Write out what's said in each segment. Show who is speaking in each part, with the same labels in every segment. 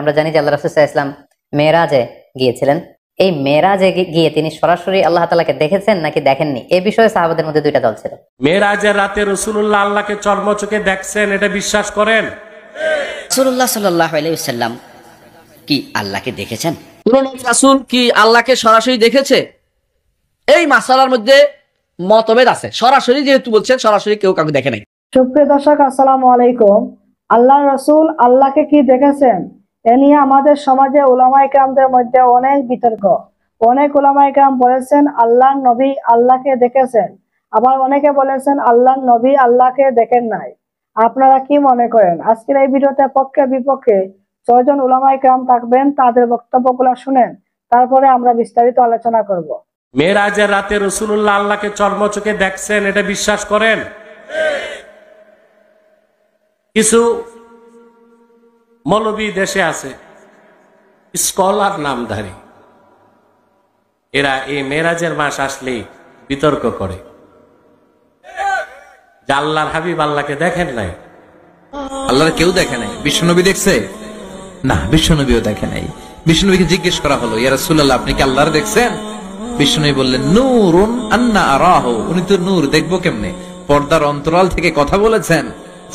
Speaker 1: আমরা জানি যে আল্লাহ রাসূল সাল্লাল্লাহু আলাইহি ওয়াসাল্লাম মেরাজে গিয়েছিলেন। এই মেরাজে গিয়ে তিনি সরাসরি আল্লাহ তাআলাকে দেখেছেন নাকি দেখেননি, এই বিষয়ে সাহাবাদের মধ্যে দুইটা দল ছিল।
Speaker 2: মেরাজের রাতে রাসূলুল্লাহ আল্লাহকে চর্মচোখে দেখছেন, এটা বিশ্বাস করেন?
Speaker 3: রাসূলুল্লাহ সাল্লাল্লাহু আলাইহি ওয়াসাল্লাম কি আল্লাহকে দেখেছেন?
Speaker 4: কোন নবী রাসূল কি আল্লাহকে সরাসরি দেখেছে? এই মাসালার মধ্যে মতভেদ আছে। সরাসরি যেহেতু বলছেন, সরাসরি কেউ কাউকে দেখে নাই।
Speaker 5: সুপ্রিয় দর্শক, আসসালামু আলাইকুম। আল্লাহ রাসূল আল্লাহকে কি দেখেছেন এ নিয়ে আমাদের সমাজে উলামায়ে কেরামদের মধ্যে অনেক বিতর্ক। অনেক উলামায়ে কেরাম বলেছেন আল্লাহর নবী আল্লাহকে দেখেছেন, আবার অনেকে বলেছেন আল্লাহর নবী আল্লাহকে দেখেন নাই। আপনারা কি মনে করেন? আজকের এই ভিডিওতে পক্ষে বিপক্ষে 6 জন উলামায়ে কেরাম থাকবেন, তাদের বক্তব্যগুলো শুনেন, তারপরে আমরা বিস্তারিত আলোচনা করব।
Speaker 2: মেরাজের রাতে রাসূলুল্লাহ আল্লাহকে চর্মচোখে দেখছেন, এটা বিশ্বাস করেন? কিছু মৌলবী দেশে আছে, স্কলার নামধারী, এরা এই মেরাজের মাস আসলেই বিতর্ক করে যে আল্লাহর হাবিব আল্লাহকে দেখেন নাই।
Speaker 6: আল্লাহর কেউ দেখে নাই? বিশ্বনবী দেখছে না, বিশ্বনবীও দেখে নাই। বিশ্বনবীকে জিজ্ঞেস করা হলো, ইয়া রাসূলুল্লাহ আপনি কি আল্লাহর দেখছেন? বিশ্বনবী বললেন, নূরুন আন্না আরাহু, উনি তো নূর, দেখবো কেমনে? পর্দার অন্তরাল থেকে কথা বলেছেন,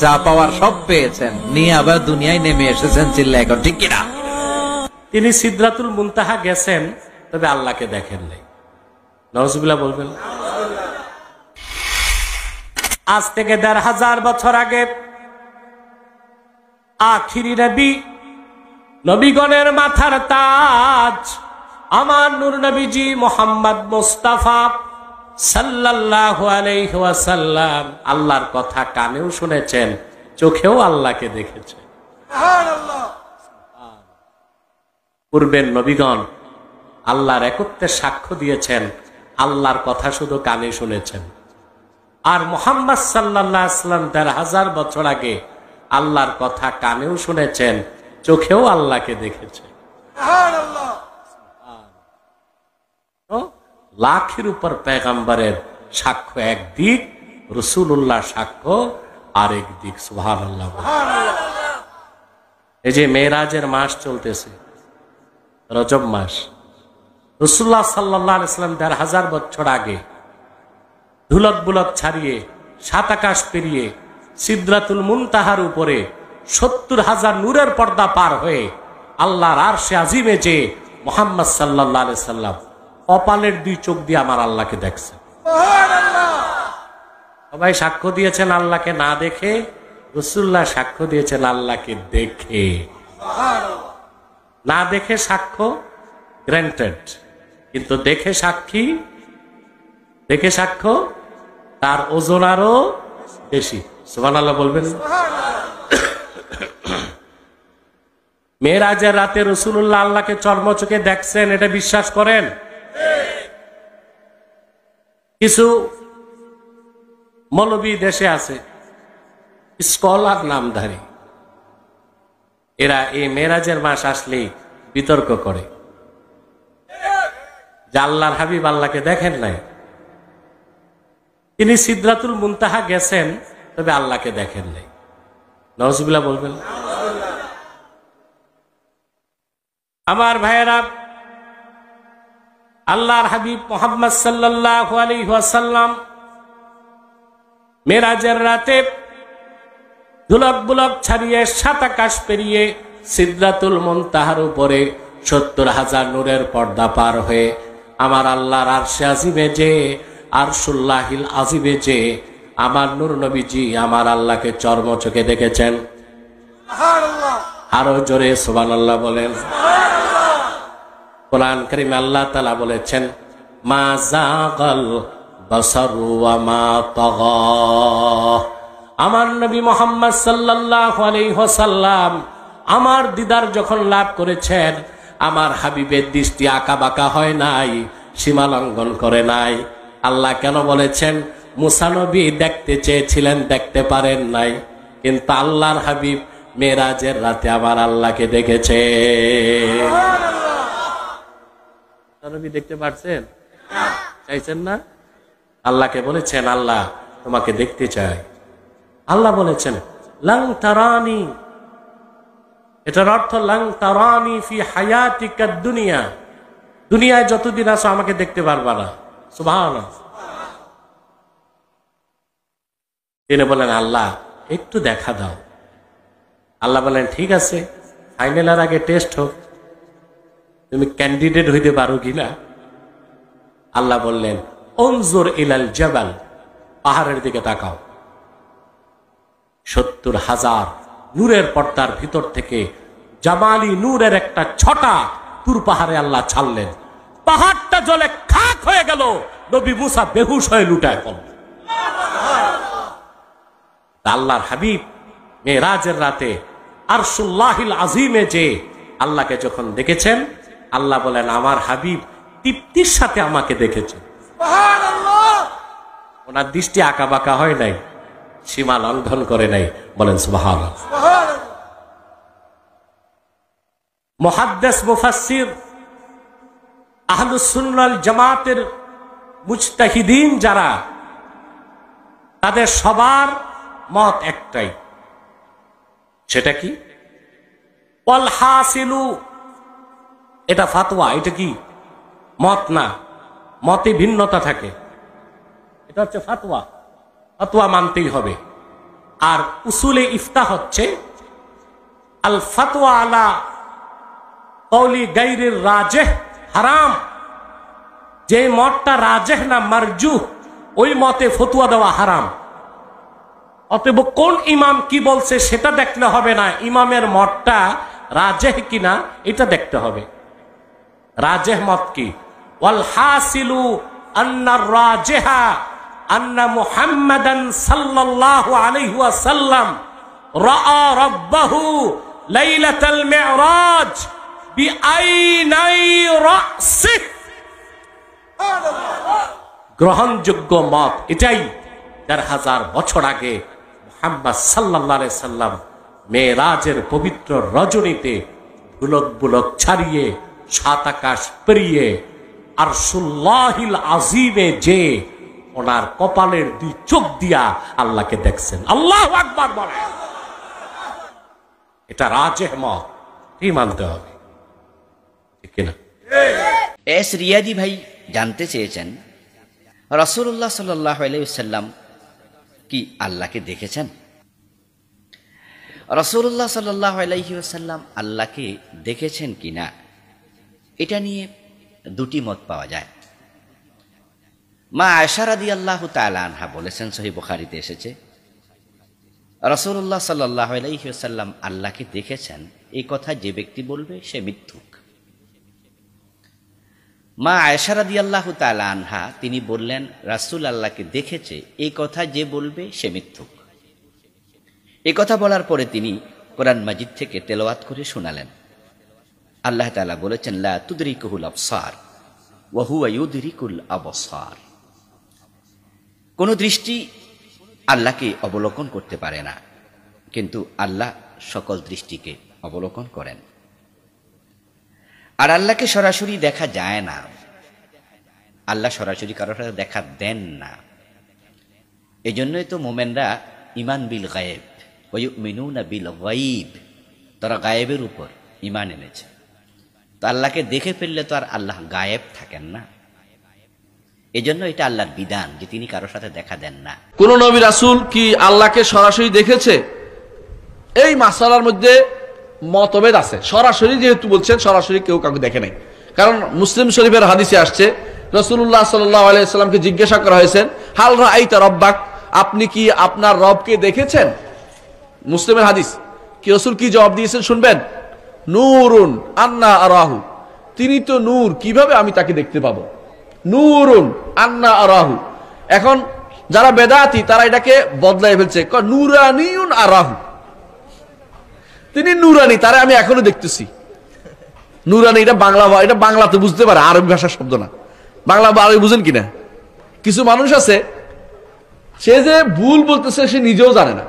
Speaker 6: যা পাওয়ার সব পেয়েছেন, নিয়ে আবার দুনিয়ায় নেমে এসেছেন। চিল্লা এখন ঠিক কিনা?
Speaker 2: তিনি সিদরাতুল মুনতাহা গেছেন, তবে আল্লাহকে দেখেন নাই। নাউজুবিল্লাহ বলবেন। আজ থেকে ১৫০০ বছর আগে আখিরি নবী, নবীগণের মাথার তাজ, আমার নূর নবীজি মুহাম্মদ মুস্তাফা সাল্লাল্লাহু আলাইহি ওয়াসাল্লাম আল্লাহর কথা কানেও শুনেছেন, চোখেও আল্লাহকে দেখেছেন। সুবহানাল্লাহ। পূর্বের নবীগণ আল্লাহর একত্বের সাক্ষ্য দিয়েছেন, আল্লাহর কথা শুধু কানে শুনেছেন। আর মুহাম্মদ সাল্লাল্লাহু আলাইহি ওয়াসাল্লাম ১৫০০ বছর আগে আল্লাহর কথা কানেও শুনেছেন, চোখেও আল্লাহকে দেখেছেন। সুবহানাল্লাহ। লাখের উপর পেগম্বরের সাক্ষ্য একদিক, রাসূলুল্লাহ সাক্ষ্য আরেক দিক। সুবহানাল্লাহ। এই যে মেরাজের মাস চলতেছে, রজব মাস, রাসূলুল্লাহ সাল্লাল্লাহু আলাইহি ওয়াসাল্লাম ১৫০০ বছর আগে ধুলক বুলক ছাড়িয়ে ৭ আকাশ পেরিয়ে সিদরাতুল মুনতাহার উপরে ৭০,০০০ নূরের পর্দা পার হয়ে আল্লাহর আরশে আজিমে যে মুহাম্মদ সাল্লাল্লাহু আলাইহি ওয়াসাল্লাম কপালের 2 চোখ দিয়ে আমার আল্লাহকে দেখছেন। সবাই সাক্ষ্য দিয়েছেন আল্লাহকে না দেখে, রাসূলুল্লাহ সাক্ষ্য দিয়েছেন আল্লাহকে দেখে। না দেখে সাক্ষ্য গ্রান্টেড, কিন্তু দেখে সাক্ষ্য তার ওজন আরো বেশি। সুবহানাল্লাহ বলবেন। মেরাজের রাতে রাসূলুল্লাহ আল্লাহকে চর্মচোখে দেখছেন, এটা বিশ্বাস করেন? কিছু মৌলবী দেশে আছে, স্কলার নামধারী, এরা এই মেরাজের মাস আসলেই বিতর্ক করে যে আল্লাহর হাবিব আল্লাহকে দেখেন নাই। তিনি সিদরাতুল মুনতাহা গেছেন, তবে আল্লাহকে দেখেন নাই। নাউজুবিল্লাহ বলবেন। আমার ভাইয়েরা, আল্লাহর হাবিব মুহাম্মদ সাল্লাল্লাহু আলাইহি ওয়াসাল্লাম মেরাজের রাতে ধুলক বুলক ছাড়িয়ে ৭ আকাশ পেরিয়ে সিদরাতুল মুনতাহার উপরে ৭০,০০০ নূরের পর্দা পার হয়ে আমার আল্লাহর আরশে আজিমে যে, আরশুল্লাহিল আজিমে যে আমার নূর নবীজি আমার আল্লাহকে চর্মচোখে দেখেছেন। সুবহানাল্লাহ। আরো জোরে সুবহানাল্লাহ বলেন। কোরআন কারীমে আল্লাহ তাআলা বলেছেন, মা যাগাল বাসারু ওয়া মা তাগা। আমার নবী মুহাম্মদ সাল্লাল্লাহু আলাইহি ওয়াসাল্লাম আমার দিদার যখন লাভ করেছেন, আমার হাবিবের দৃষ্টি আঁকা বাঁকা হয় নাই, সীমা লঙ্ঘন করে নাই। আল্লাহ কেন বলেছেন? মুসা নবী দেখতে চেয়েছিলেন, দেখতে পারেন নাই, কিন্তু আল্লাহর হাবিব মেরাজের রাতে আমার আল্লাহকে দেখেছে। নবী দেখতে পারছেন? চাইছেন না? আল্লাহকে বলেছেন, আল্লাহ তোমাকে দেখতে চাই। আল্লাহ বলেছেন, লাং তারানি, এটার অর্থ লাং তারানি ফি হায়াতিকা দুনিয়া, দুনিয়ায় যতদিন আছো আমাকে দেখতে পারবা না। সুবহানাল্লাহ। তিনি বলেন আল্লাহ একটু দেখা দাও। আল্লাহ বলেন ঠিক আছে, ফাইনালের আগে টেস্ট হোক, তুমি ক্যান্ডিডেট হইতে পারো কিনা। আল্লাহ বললেন উনজুর ইলাল জাবাল, পাহাড়ের দিকে তাকাও। ৭০,০০০ নূরের পর্দার ভিতর থেকে জামালি নূরের একটা ছটা তুর পাহাড়ে আল্লাহ ছাড়লেন। পাহাড়টা জলে খাক হয়ে গেল, নবী মুসা বেহুশ হয়ে লুটায় পড়ল। আল্লাহর হাবিব মেরাজের রাতে আরশুল্লাহিল আজিমে যে আল্লাহকে যখন দেখেছেন, আল্লাহ বলেন আমার হাবিব তৃপ্তির সাথে আমাকে দেখেছেন। ওনার দৃষ্টি আঁকা বাঁকা হয় নাই, সীমা লঙ্ঘন করে নাই। বলেন সুবহানাল্লাহ। মুহাদ্দিস মুফাসসির আহলুস সুন্নাহ ওয়াল জামাতের মুজতাহিদিন যারা, তাদের সবার মত একটাই, সেটা কি? ওয়াল হাসিলু, এটা ফাতোয়া, এটা কি মত না, মতে ভিন্নতা থাকে, এটা হচ্ছে ফাতোয়া, ফাতোয়া মানতেই হবে। আর উসুলে ইফতা হচ্ছে আল ফাতোয়া আলা কওলি গায়রির রাজিহ হারাম। যে মতটা রাজিহ না মারজুহ, ওই মতে ফতোয়া দেওয়া হারাম। অতএব কোন ইমাম কি বলছে সেটা দেখলে হবে না, ইমামের মতটা রাজিহ কিনা এটা দেখতে হবে। রাজিহ মত কি? ওয়াল হাসিলু আন্নার রাজিহা আন্না মুহাম্মাদান সাল্লাল্লাহু আলাইহি ওয়াসাল্লাম রাআ রাব্বাহু লাইলাতাল মিরাজ বিআইনাই রাসিহি। গ্রহণযোগ্য মত এটাই, ১,৫০০ বছর আগে মুহাম্মদ সাল্লাল্লাহু আলাইহি সাল্লাম মেরাজের পবিত্র রজনীতে বুলক বুলক ছাড়িয়ে ৭ আকাশ পেরিয়ে আরশুল্লাহিল আজিমে যে ওনার কপালের ২ চোখ দিয়া আল্লাহকে দেখছেন। আল্লাহু আকবার বলে। এটা রাজিহ মত, কি মানতে হবে, ঠিক কিনা?
Speaker 3: এস রিয়াদি ভাই জানতে চেয়েছেন রাসূলুল্লাহ সাল্লাল্লাহু আলাইহি ওয়াসাল্লাম কি আল্লাহকে দেখেছেন? রাসূলুল্লাহ সাল্লাল্লাহু আলাইহি ওয়াসাল্লাম আল্লাহকে দেখেছেন কিনা, এটা নিয়ে দুটি মত পাওয়া যায়। মা আয়েশা রাদিয়াল্লাহু তাআলা আনহা বলেছেন, সহিহ বুখারীতে এসেছে, রাসূলুল্লাহ সাল্লাল্লাহু আলাইহি ওয়াসাল্লাম আল্লাহকে দেখেছেন এই কথা যে ব্যক্তি বলবে সে মিথ্যুক। মা আয়েশা রাদিয়াল্লাহু তাআলা আনহা তিনি বললেন, রাসূল আল্লাহকে দেখেছে এই কথা যে বলবে সে মিথ্যুক। এই কথা বলার পরে তিনি কোরআন মাজিদ থেকে তেলাওয়াত করে শোনালেন। আল্লাহ তাআলা বলেছেন, লা তুদরিকুহুল আবসার ওয়া হুয়া ইউদরিকুল আবসার। কোন দৃষ্টি আল্লাহকে অবলোকন করতে পারে না, কিন্তু আল্লাহ সকল দৃষ্টিকে অবলোকন করেন। আর আল্লাহকে সরাসরি দেখা যায় না, আল্লাহ সরাসরি কারোর সাথে দেখা দেন না। এই জন্যই তো মোমেনরা ইমান বিল গায়েব ওয়া ইউমিনুনা বিল গায়ব, তারা গায়েবের উপর ইমান এনেছে। তো আল্লাহকে দেখে ফেললে তো আর আল্লাহ গায়েব থাকেন না। এজন্য এটা আল্লাহর বিধান যে তিনি কারোর সাথে দেখা দেন না।
Speaker 4: কোন নবী রাসূল কি আল্লাহকে সরাসরি দেখেছে? এই মাসালার মধ্যে মতভেদ আছে। সরাসরি যেহেতু বলছেন, সরাসরি কেউ কাউকে দেখে নাই। কারণ মুসলিম শরীফের হাদিসে আসছে, রাসূলুল্লাহ সাল্লাল্লাহু আলাইহি ওয়াসাল্লামকে জিজ্ঞাসা করা হয়েছে, হাল রাআইতা রাব্বাক, আপনি কি আপনার রবকে দেখেছেন? মুসলিমের হাদিস। কি রাসূল কি জবাব দিয়েছেন শুনবেন? নূরুন আন্না আরাহু, তিনি তো নূর, কিভাবে আমি তাকে দেখতে পাবো? নূরুন আন্না আরাহু। এখন যারা বেদাতি তারা এটাকে বদলাই ফেলছে, নূরানিউন আরাহু, তিনি নূরানি, তারা আমি এখনো দেখতেছি। নূরানি এটা বাংলা, এটা বাংলাতে বুঝতে পারে, আরবি ভাষার শব্দ না। বাংলা বা আরবি বুঝেন কিনা? কিছু মানুষ আছে সে যে ভুল বলতেছে সে নিজেও জানে না।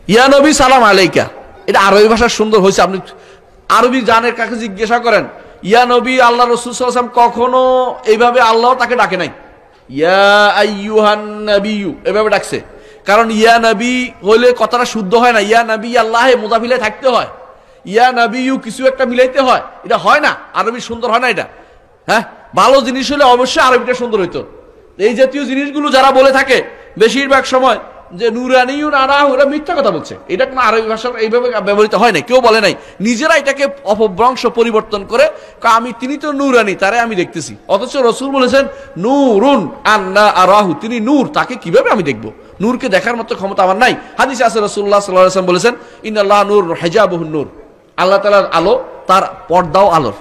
Speaker 4: ইয়া নবী সালাম আলাইকা, এটা আরবি ভাষার সুন্দর হয়েছে। আপনি আরবি জানের কাকে জিজ্ঞাসা করেন, ইয়া নবী আল্লাহ রাসূল সাল্লাল্লাহু আলাইহি ওয়াসাল্লাম কখনো এইভাবে আল্লাহ তাকে ডাকে নাই। ইয়া আইয়ুহান নাবিয়্যু এভাবে ডাকছে, কারণ ইয়া নবী হইলে কথাটা শুদ্ধ হয় না, ইয়া নবী আল্লাহে মুদাফিলে থাকতে হয়, ইয়া নবী ইউ কিছু একটা মিলাইতে হয়, এটা হয় না, আরবি সুন্দর হয় না এটা। হ্যাঁ, ভালো জিনিস হলে অবশ্যই আরবিটা সুন্দর হইতো। এই জাতীয় জিনিসগুলো যারা বলে থাকে বেশিরভাগ সময় যে নুরানিউন আরাহু, ওরা মিথ্যা কথা বলছে। এটা কোনো আরবি ভাষা এইভাবে ব্যবহৃত হয় নাই, কেউ বলে নাই, নিজেরা এটাকে অপভ্রংশ পরিবর্তন করে আমি তিনি তো নুরানি, তারে আমি দেখতেছি। অথচ রাসূল বলেছেন নূরুন আন্না আরাহু, তিনি নূর, তাকে কিভাবে আমি দেখবো? নূরকে দেখার মতো ক্ষমতা আমার নাই। হাদিসে আছে রাসূলুল্লাহ সাল্লাল্লাহু আলাইহি ওয়াসাল্লাম বলেছেন ইন্নাল্লাহ নূর হিজাবুহুন নূর, আল্লাহ তাআলার আলো তার পর্দাও আলোর।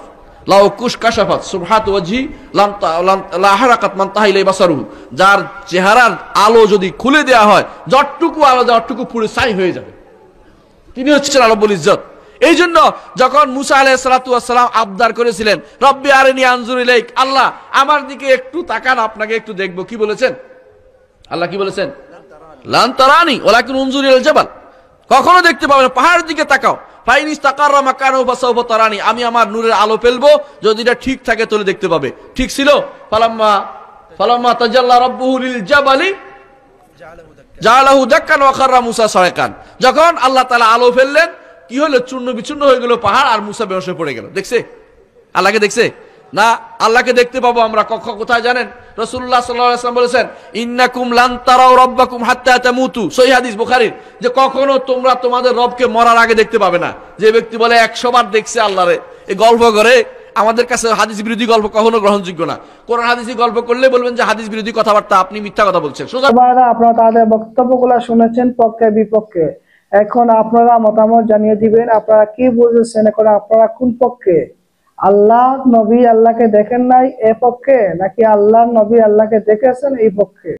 Speaker 4: লাউ কুশ কাশাফাত সুবহাত ওয়াজহি লা হারাকাত মান তাহাইলাই বাসারুহু, যার চেহারার আলো যদি খুলে দেওয়া হয়, যতটুকু আলো যতটুকু পুরো ছাই হয়ে যাবে। তিনি হচ্ছেন রব্বুল ইজ্জত। এই জন্য যখন মুসা আলাইহিস সালাতু ওয়াস সালাম আবদার করেছিলেন রব্বি আরিনি আনজুর ইলাইক, আল্লাহ আমার দিকে একটু তাকান, আপনাকে একটু দেখবো, কি বলেছেন আল্লাহ? কি বলেছেন? লান তারানি ওয়ালাকিন উনজুর ইলাল জাবাল, কখনো দেখতে পাবে না, পাহাড়ের দিকে তাকাও। ফাইন ইস্তাকাররা মাকানাহু ফাসাউফা তারানি, আমি আমার নূরের আলো ফেলবো, যদি এটা ঠিক থাকে তাহলে দেখতে পাবে। ঠিক ছিল। ফালাম্মা তাজাল্লা রাব্বুহু লিল জাবালি জাআলাহু দাক্কান ওয়া খাররা মুসা সায়কান, যখন আল্লাহ তাআলা আলো ফেললেন কি হলো? চূর্ণ বিচূর্ণ হয়ে গেল পাহাড়, আর মুসা বেহুশ হয়ে পড়ে গেল। দেখছে? আল্লাহকে দেখছে না? আল্লাহকে দেখতে পাবো আমরা কোথায় জানেন? রাসূলুল্লাহ সাল্লাল্লাহু আলাইহি ওয়াসাল্লাম বলেছেন ইন্নাকুম লান তারাউ রাব্বাকুম হাত্তা তামুতু, সহিহ হাদিস বুখারীর, যে কখনো তোমরা তোমাদের রবকে মরার আগে দেখতে পাবে না। যে ব্যক্তি বলে 100 বার দেখছে আল্লাহরে, এই গল্প করে, আমাদের কাছে হাদিস বিরোধী গল্প কখনো গ্রহণযোগ্য না। কোরআন হাদিসি গল্প করলে বলবেন যে হাদিস বিরোধী কথাবার্তা, আপনি মিথ্যা কথা বলছেন। সোজা
Speaker 5: আপনারা তাদের বক্তব্যগুলো শুনেছেন পক্ষে বিপক্ষে, এখন আপনারা মতামত জানিয়ে দিবেন আপনারা কি বুঝেছেন, এখন আপনারা কোন পক্ষে? আল্লাহ নবী আল্লাহকে দেখেন নাই এ পক্ষে, নাকি আল্লাহ নবী আল্লাহকে দেখেছেন এই পক্ষে?